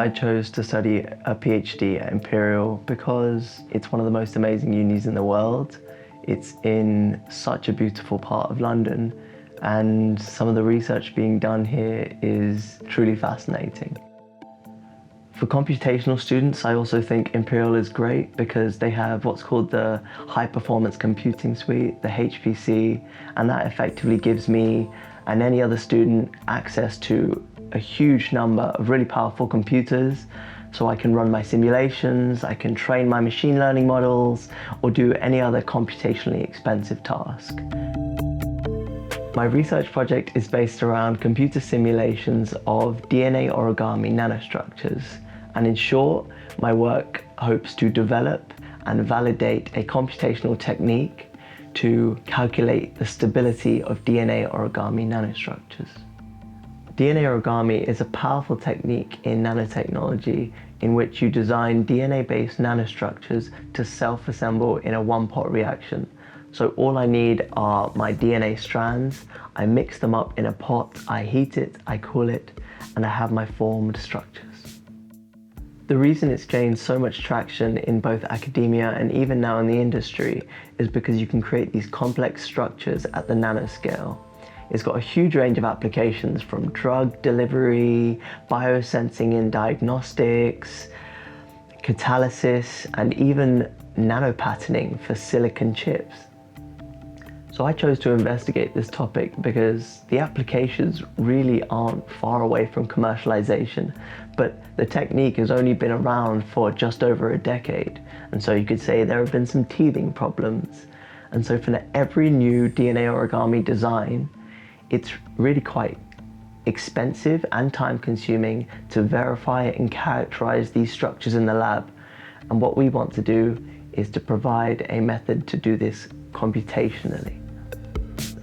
I chose to study a PhD at Imperial because it's one of the most amazing unis in the world. It's in such a beautiful part of London, and some of the research being done here is truly fascinating. For computational students, I also think Imperial is great because they have what's called the High Performance Computing Suite, the HPC, and that effectively gives me and any other student access to a huge number of really powerful computers, so I can run my simulations, I can train my machine learning models, or do any other computationally expensive task. My research project is based around computer simulations of DNA origami nanostructures, and in short, my work hopes to develop and validate a computational technique to calculate the stability of DNA origami nanostructures. DNA origami is a powerful technique in nanotechnology in which you design DNA-based nanostructures to self-assemble in a one-pot reaction. So all I need are my DNA strands, I mix them up in a pot, I heat it, I cool it, and I have my formed structures. The reason it's gained so much traction in both academia and even now in the industry is because you can create these complex structures at the nanoscale. It's got a huge range of applications from drug delivery, biosensing in diagnostics, catalysis, and even nanopatterning for silicon chips. So I chose to investigate this topic because the applications really aren't far away from commercialization, but the technique has only been around for just over a decade. And so you could say there have been some teething problems. And so for every new DNA origami design, it's really quite expensive and time-consuming to verify and characterize these structures in the lab. And what we want to do is to provide a method to do this computationally.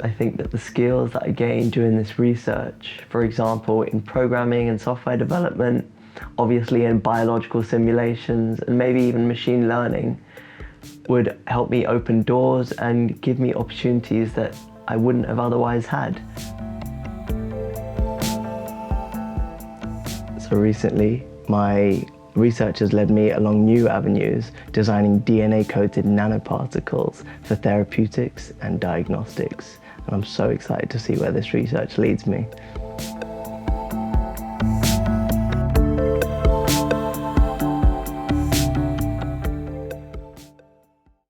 I think that the skills that I gained during this research, for example, in programming and software development, obviously in biological simulations, and maybe even machine learning, would help me open doors and give me opportunities that I wouldn't have otherwise had. So recently, my research has led me along new avenues, designing DNA-coated nanoparticles for therapeutics and diagnostics. And I'm so excited to see where this research leads me.